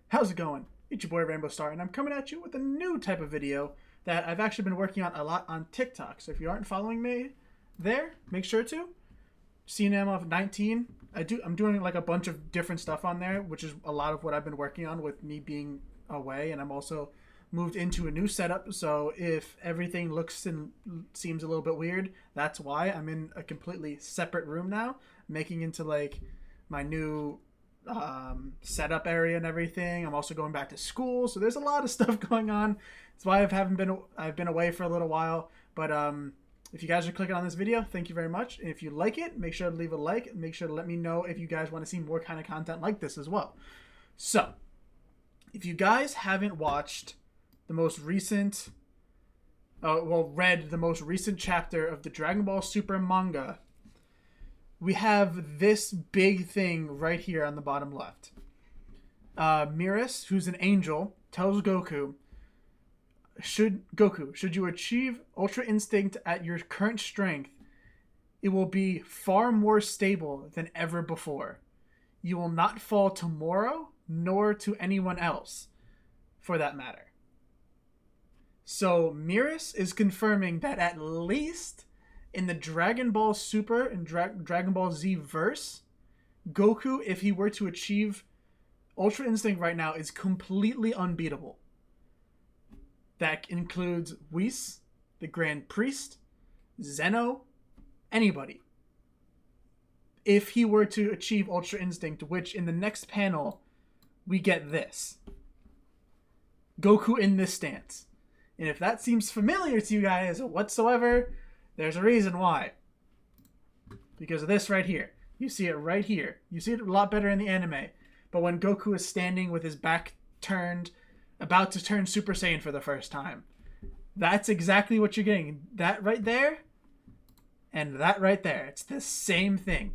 How's it going? It's your boy Rainbow Star, and I'm coming at you with a new type of video that I've actually been working on a lot on TikTok. So if you aren't following me there, make sure to. CNM of 19. I'm doing like a bunch of different stuff on there, which is a lot of what I've been working on with me being away, and I'm also moved into a new setup. So if everything looks and seems a little bit weird, that's why. I'm in a completely separate room now, making into like my new setup area and everything. I'm also going back to school, so there's a lot of stuff going on. That's why I've been away for a little while. But if you guys are clicking on this video, thank you very much. And if you like it, make sure to leave a like. Make sure to let me know if you guys want to see more kind of content like this as well. So, if you guys haven't watched the most recent, read the most recent chapter of the Dragon Ball Super manga, we have this big thing right here on the bottom left. Miras, who's an angel, tells Goku, should you achieve Ultra Instinct at your current strength, it will be far more stable than ever before. You will not fall to Moro, nor to anyone else, for that matter. So Miras is confirming that at least in the Dragon Ball Super and Dragon Ball Z verse, Goku, if he were to achieve Ultra Instinct right now, is completely unbeatable. That includes Whis, the Grand Priest, Zeno, anybody. If he were to achieve Ultra Instinct, which in the next panel, we get this. Goku in this stance. And if that seems familiar to you guys whatsoever, there's a reason why. Because of this right here. You see it right here. You see it a lot better in the anime. But when Goku is standing with his back turned, about to turn Super Saiyan for the first time, that's exactly what you're getting. That right there and that right there. It's the same thing.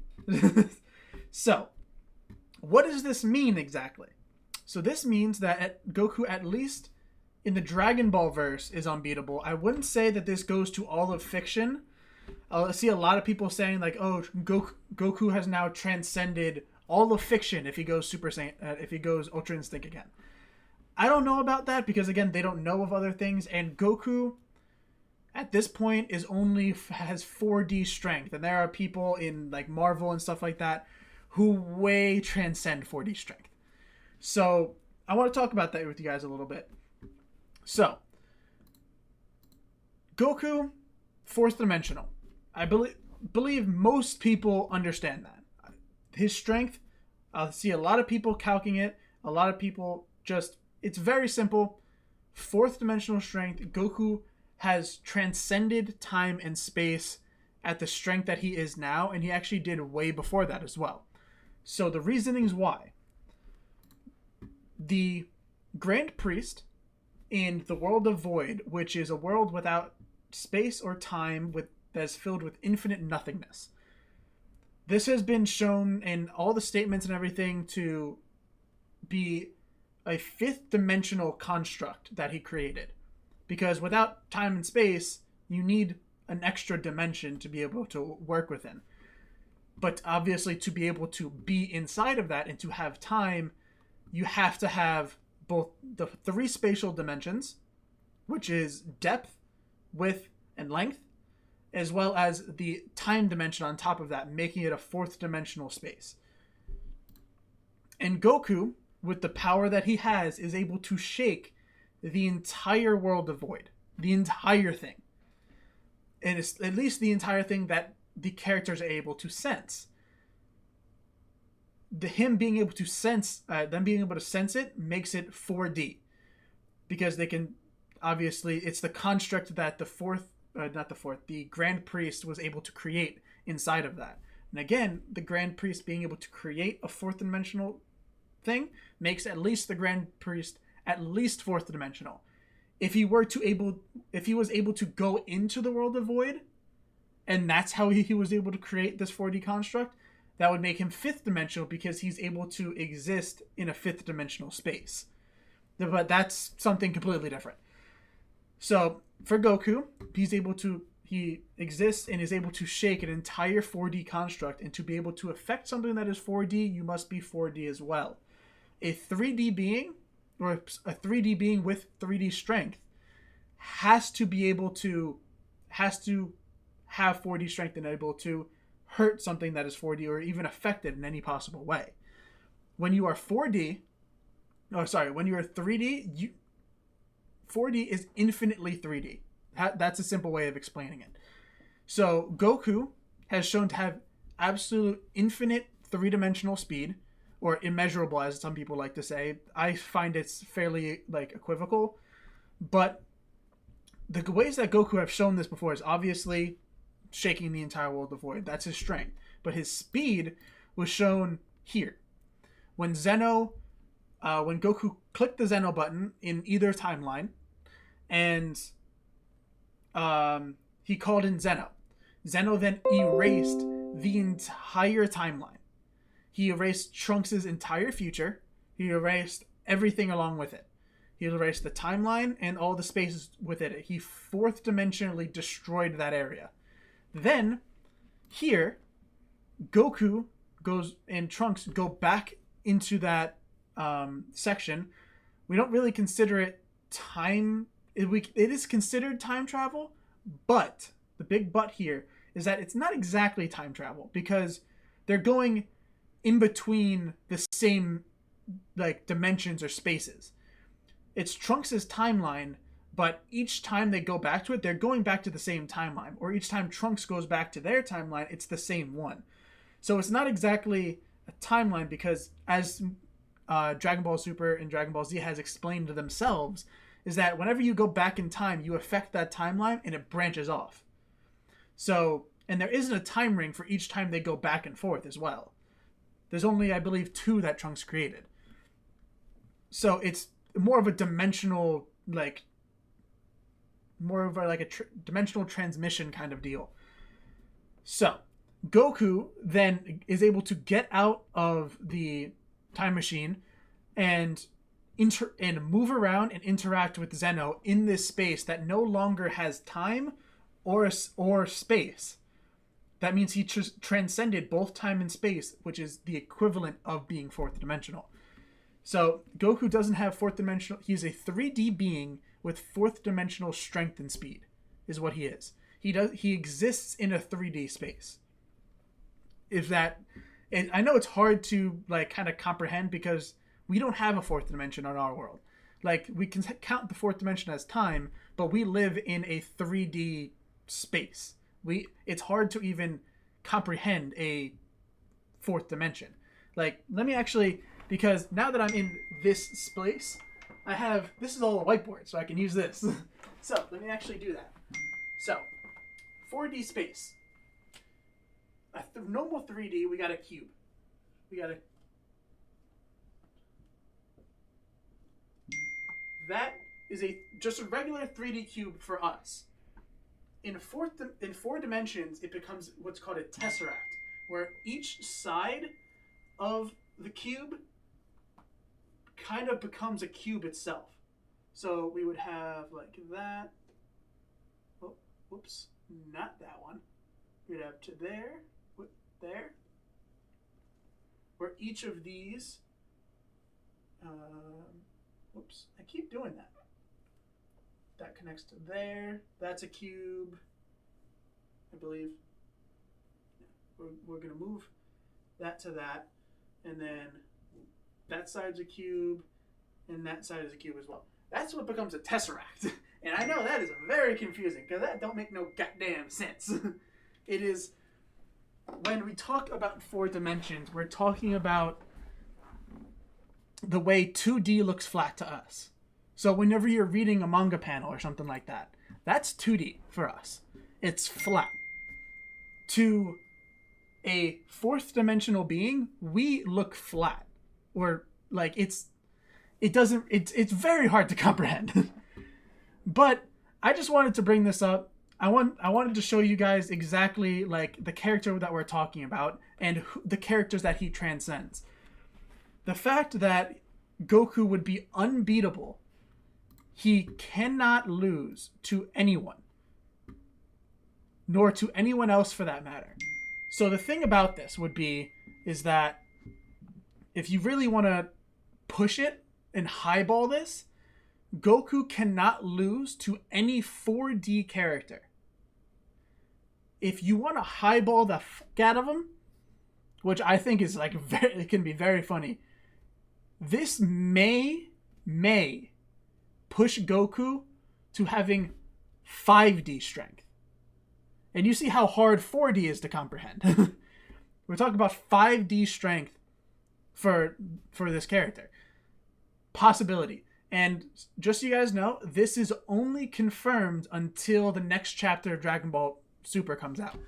So, what does this mean exactly? So this means that Goku, at least in the Dragon Ball verse, is unbeatable. I wouldn't say that this goes to all of fiction. I see a lot of people saying like, "Oh, Goku has now transcended all of fiction if he goes Super Saiyan, if he goes Ultra Instinct again." I don't know about that because again, they don't know of other things, and Goku at this point has 4D strength, and there are people in like Marvel and stuff like that who way transcend 4D strength. So I want to talk about that with you guys a little bit. So, Goku, fourth dimensional. I believe most people understand that. His strength, I see a lot of people calcing it. A lot of people it's very simple. Fourth dimensional strength. Goku has transcended time and space at the strength that he is now, and he actually did way before that as well. So the reasonings why. The Grand Priest in the world of Void, which is a world without space or time, that's filled with infinite nothingness. This has been shown in all the statements and everything to be a fifth dimensional construct that he created. Because without time and space, you need an extra dimension to be able to work within. But obviously, to be able to be inside of that and to have time, you have to have both the three spatial dimensions, which is depth, width, and length, as well as the time dimension on top of that, making it a fourth dimensional space. And Goku, with the power that he has, is able to shake the entire world of Void. The entire thing. And it's at least the entire thing that the characters are able to sense. Them being able to sense it makes it 4D, because they can obviously, it's the construct that the Grand Priest was able to create inside of that. And again, the Grand Priest being able to create a fourth dimensional thing makes at least the Grand Priest at least fourth dimensional. If he was able to go into the world of Void, and that's how he was able to create this 4D construct, that would make him fifth dimensional because he's able to exist in a fifth dimensional space. But that's something completely different. So for Goku, he exists and is able to shake an entire 4D construct, and to be able to affect something that is 4D, you must be 4D as well. A 3D being or a 3D being with 3D strength has to have 4D strength and able to hurt something that is 4D or even affect it in any possible way. When you are 4D, when you are 3D, 4D is infinitely 3D. That's a simple way of explaining it. So Goku has shown to have absolute infinite three-dimensional speed, or immeasurable, as some people like to say. I find it's fairly equivocal, but the ways that Goku have shown this before is obviously shaking the entire world of Void. That's his strength. But his speed was shown here. When Goku clicked the Zeno button in either timeline, and he called in Zeno. Zeno then erased the entire timeline. He erased Trunks' entire future. He erased everything along with it. He erased the timeline and all the spaces within it. He fourth dimensionally destroyed that area. Then, here, Goku goes and Trunks go back into that section. We don't really consider it time. It is considered time travel, but the big but here is that it's not exactly time travel, because they're going in between the same dimensions or spaces. It's Trunks' timeline, but each time they go back to it, they're going back to the same timeline. Or each time Trunks goes back to their timeline, it's the same one. So it's not exactly a timeline, because as Dragon Ball Super and Dragon Ball Z has explained to themselves, is that whenever you go back in time, you affect that timeline and it branches off. So, and there isn't a time ring for each time they go back and forth as well. There's only, I believe, 2 that Trunks created. So it's more of a dimensional, dimensional transmission kind of deal. So Goku then is able to get out of the time machine and move around and interact with Zeno in this space that no longer has time or space. That means he transcended both time and space, which is the equivalent of being fourth dimensional. So Goku doesn't have fourth dimensional. He's a 3D being with fourth dimensional strength and speed, is what he is. He exists in a 3D space. I know it's hard to kind of comprehend, because we don't have a fourth dimension on our world. We can count the fourth dimension as time, but we live in a 3D space. It's hard to even comprehend a fourth dimension. Let me actually, because now that I'm in this space, this is all a whiteboard, so I can use this. So let me actually do that. So 4D space. Normal 3D, we got a cube. That is just a regular 3D cube for us. In 4 dimensions, it becomes what's called a tesseract, where each side of the cube kind of becomes a cube itself. So we would have that. Oh, whoops, not that one. We'd have to there, where each of these, whoops, I keep doing that. That connects to there. That's a cube, I believe. We're going to move that to that. And then that side's a cube, and that side is a cube as well. That's what becomes a tesseract. And I know that is very confusing, because that don't make no goddamn sense. It is, when we talk about 4 dimensions, we're talking about the way 2D looks flat to us. So whenever you're reading a manga panel or something like that, that's 2D for us. It's flat. To a fourth dimensional being, we look flat. Or it's very hard to comprehend. But I just wanted to bring this up. I wanted to show you guys exactly the character that we're talking about and the characters that he transcends. The fact that Goku would be unbeatable. He cannot lose to anyone, nor to anyone else for that matter. So the thing about this is that if you really want to push it and highball this, Goku cannot lose to any 4D character. If you want to highball the fuck out of him, which I think is like it can be very funny, this may push Goku to having 5D strength. And you see how hard 4D is to comprehend. We're talking about 5D strength for this character. Possibility. And just so you guys know, this is only confirmed until the next chapter of Dragon Ball Super comes out.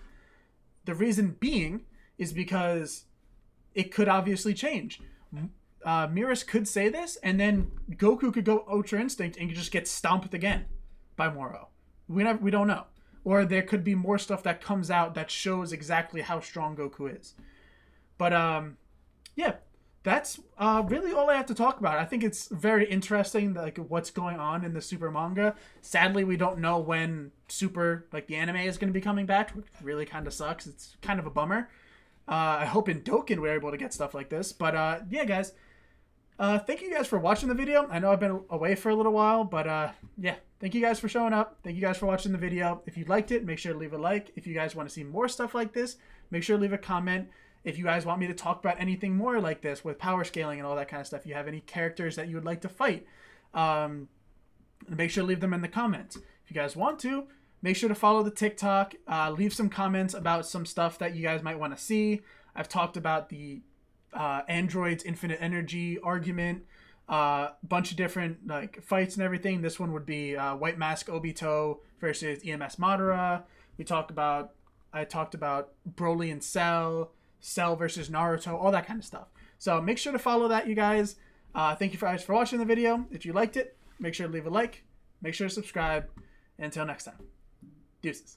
The reason being is because it could obviously change. Miras could say this, and then Goku could go Ultra Instinct and could just get stomped again by Moro. We don't know. Or there could be more stuff that comes out that shows exactly how strong Goku is. But yeah, that's really all I have to talk about. I think it's very interesting, like what's going on in the Super manga. Sadly, we don't know when Super, like the anime, is going to be coming back, which really kind of sucks. It's kind of a bummer. I hope in Dokkan we're able to get stuff like this. But yeah, guys. Thank you guys for watching the video. I know I've been away for a little while, but yeah, thank you guys for showing up. Thank you guys for watching the video. If you liked it, make sure to leave a like. If you guys want to see more stuff like this, make sure to leave a comment. If you guys want me to talk about anything more like this with power scaling and all that kind of stuff, if you have any characters that you would like to fight, make sure to leave them in the comments. If you guys want to, make sure to follow the TikTok. Leave some comments about some stuff that you guys might want to see. I've talked about the Android's infinite energy argument, bunch of different like fights and everything. This one would be White Mask Obito versus EMS Madara. I talked about Broly and Cell versus Naruto, all that kind of stuff. So make sure to follow that, you guys. Thank you guys for watching the video. If you liked it, make sure to leave a like, make sure to subscribe. Until next time, deuces.